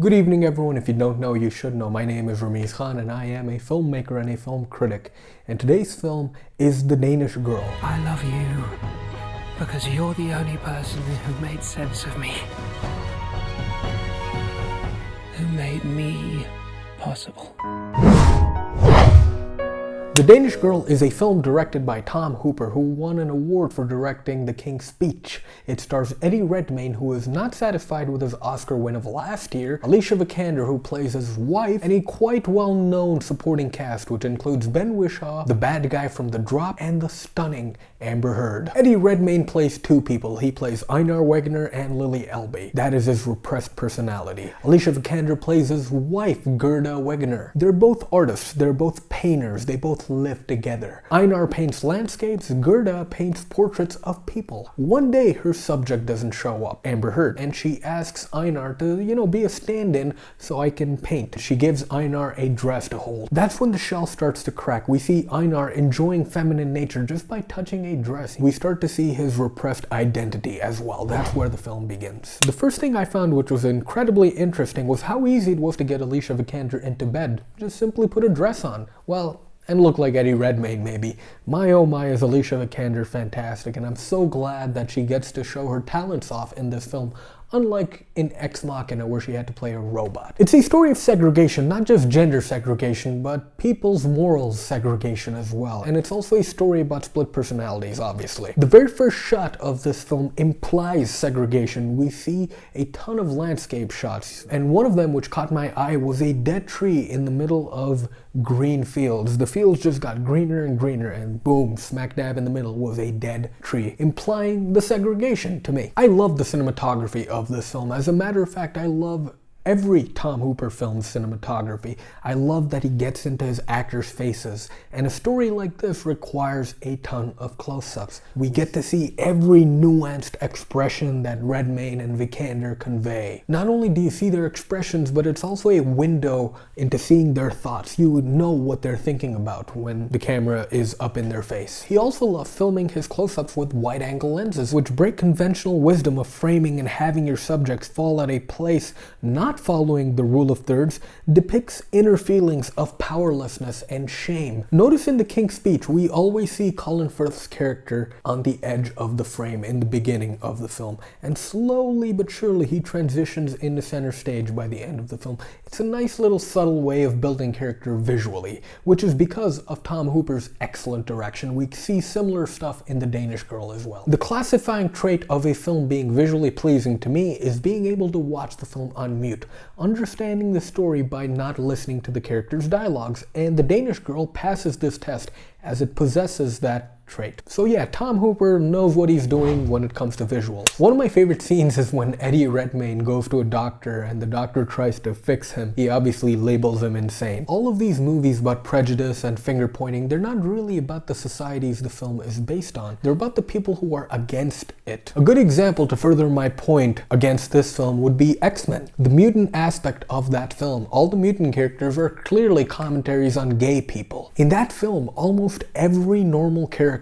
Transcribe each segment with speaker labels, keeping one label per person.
Speaker 1: Good evening everyone. If you don't know, you should know. My name is Rameez and I am a filmmaker and a film critic. And today's film is The Danish Girl.
Speaker 2: I love you because you're the only person who made sense of me. Who made me possible.
Speaker 1: The Danish Girl is a film directed by Tom Hooper, who won an award for directing The King's Speech. It stars Eddie Redmayne, who is not satisfied with his Oscar win of last year, Alicia Vikander, who plays his wife, and a quite well-known supporting cast, which includes Ben Whishaw, the bad guy from The Drop, and the stunning Amber Heard. Eddie Redmayne plays two people. He plays Einar Wegener and Lily Elbe. That is his repressed personality. Alicia Vikander plays his wife, Gerda Wegener. They're both artists, they're both painters, they both live together. Einar paints landscapes, Gerda paints portraits of people. One day her subject doesn't show up, Amber Heard, and she asks Einar to, be a stand-in so I can paint. She gives Einar a dress to hold. That's when the shell starts to crack. We see Einar enjoying feminine nature just by touching a dress. We start to see his repressed identity as well. That's where the film begins. The first thing I found, which was incredibly interesting, was how easy it was to get Alicia Vikander into bed. Just simply put a dress on. Well, and look like Eddie Redmayne maybe. My oh my, is Alicia Vikander fantastic, and I'm so glad that she gets to show her talents off in this film, unlike in Ex Machina where she had to play a robot. It's a story of segregation, not just gender segregation, but people's morals segregation as well. And it's also a story about split personalities, obviously. The very first shot of this film implies segregation. We see a ton of landscape shots, and one of them which caught my eye was a dead tree in the middle of green fields. The fields just got greener and greener, and boom, smack dab in the middle was a dead tree, implying the segregation to me. I love the cinematography of this film. As a matter of fact, I love every Tom Hooper film's cinematography. I love that he gets into his actors' faces, and a story like this requires a ton of close-ups. We get to see every nuanced expression that Redmayne and Vikander convey. Not only do you see their expressions, but it's also a window into seeing their thoughts. You would know what they're thinking about when the camera is up in their face. He also loves filming his close-ups with wide-angle lenses, which break conventional wisdom of framing and having your subjects fall at a place not following the rule of thirds, depicts inner feelings of powerlessness and shame. Notice in The King's Speech, we always see Colin Firth's character on the edge of the frame in the beginning of the film, and slowly but surely he transitions into center stage by the end of the film. It's a nice little subtle way of building character visually, which is because of Tom Hooper's excellent direction. We see similar stuff in The Danish Girl as well. The classifying trait of a film being visually pleasing to me is being able to watch the film on mute, understanding the story by not listening to the characters' dialogues, and The Danish Girl passes this test as it possesses that trait. So yeah, Tom Hooper knows what he's doing when it comes to visuals. One of my favorite scenes is when Eddie Redmayne goes to a doctor and the doctor tries to fix him. He obviously labels him insane. All of these movies about prejudice and finger pointing, they're not really about the societies the film is based on. They're about the people who are against it. A good example to further my point against this film would be X-Men. The mutant aspect of that film. All the mutant characters are clearly commentaries on gay people. In that film, almost every normal character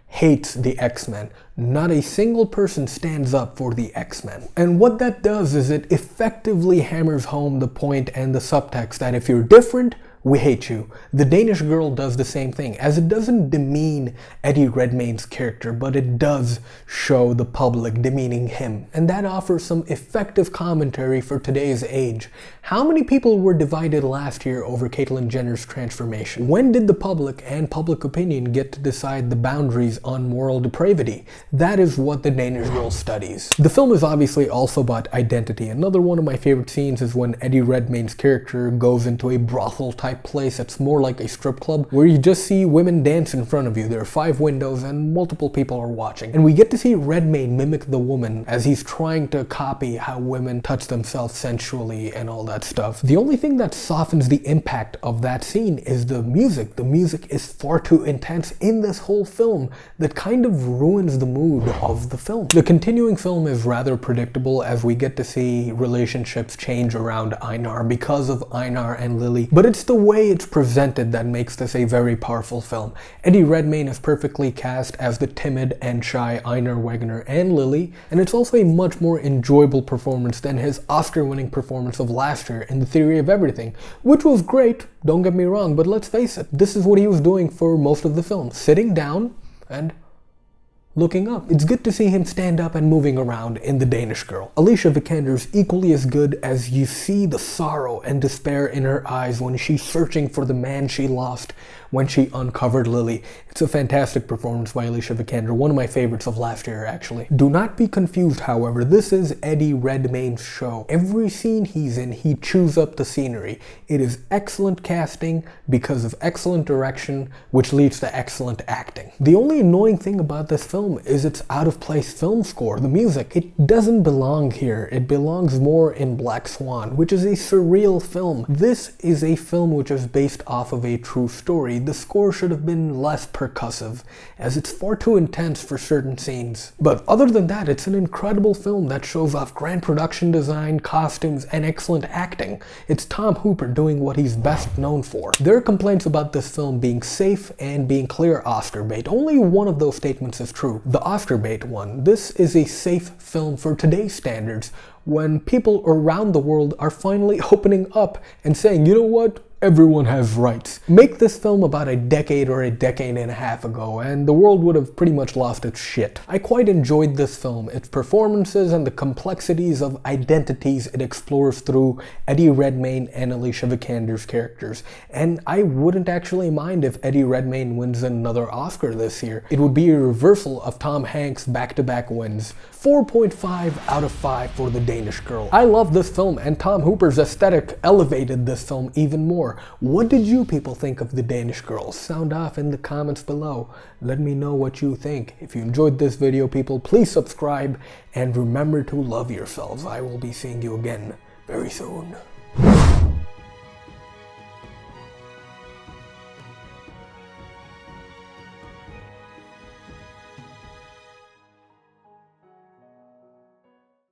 Speaker 1: hates the X-Men. Not a single person stands up for the X-Men. And what that does is it effectively hammers home the point and the subtext that if you're different, we hate you. The Danish Girl does the same thing, as it doesn't demean Eddie Redmayne's character, but it does show the public demeaning him. And that offers some effective commentary for today's age. How many people were divided last year over Caitlyn Jenner's transformation? When did the public and public opinion get to decide the boundaries on moral depravity? That is what The Danish Girl studies. The film is obviously also about identity. Another one of my favorite scenes is when Eddie Redmayne's character goes into a brothel type place that's more like a strip club, where you just see women dance in front of you. There are 5 windows and multiple people are watching. And we get to see Redmayne mimic the woman as he's trying to copy how women touch themselves sensually and all that stuff. The only thing that softens the impact of that scene is the music. The music is far too intense in this whole film that kind of ruins the mood of the film. The continuing film is rather predictable as we get to see relationships change around Einar because of Einar and Lily, but it's the way it's presented that makes this a very powerful film. Eddie Redmayne is perfectly cast as the timid and shy Einar Wegener and Lily, and it's also a much more enjoyable performance than his Oscar-winning performance of last year in The Theory of Everything, which was great, don't get me wrong, but let's face it, this is what he was doing for most of the film, sitting down and looking up. It's good to see him stand up and moving around in The Danish Girl. Alicia Vikander is equally as good as you see the sorrow and despair in her eyes when she's searching for the man she lost when she uncovered Lily. It's a fantastic performance by Alicia Vikander, one of my favorites of last year actually. Do not be confused, however, this is Eddie Redmayne's show. Every scene he's in, he chews up the scenery. It is excellent casting because of excellent direction, which leads to excellent acting. The only annoying thing about this film is its out-of-place film score, the music. It doesn't belong here. It belongs more in Black Swan, which is a surreal film. This is a film which is based off of a true story. The score should have been less percussive, as it's far too intense for certain scenes. But other than that, it's an incredible film that shows off grand production design, costumes, and excellent acting. It's Tom Hooper doing what he's best known for. There are complaints about this film being safe and being clear Oscar bait. Only one of those statements is true. The Oscar bait one. This is a safe film for today's standards, when people around the world are finally opening up and saying, you know what? Everyone has rights. Make this film about a decade or a decade and a half ago, and the world would have pretty much lost its shit. I quite enjoyed this film, its performances and the complexities of identities it explores through Eddie Redmayne and Alicia Vikander's characters. And I wouldn't actually mind if Eddie Redmayne wins another Oscar this year. It would be a reversal of Tom Hanks' back-to-back wins. 4.5 out of 5 for The Danish Girl. I love this film, and Tom Hooper's aesthetic elevated this film even more. What did you people think of The Danish Girl? Sound off in the comments below. Let me know what you think. If you enjoyed this video, people, please subscribe and remember to love yourselves. I will be seeing you again very soon.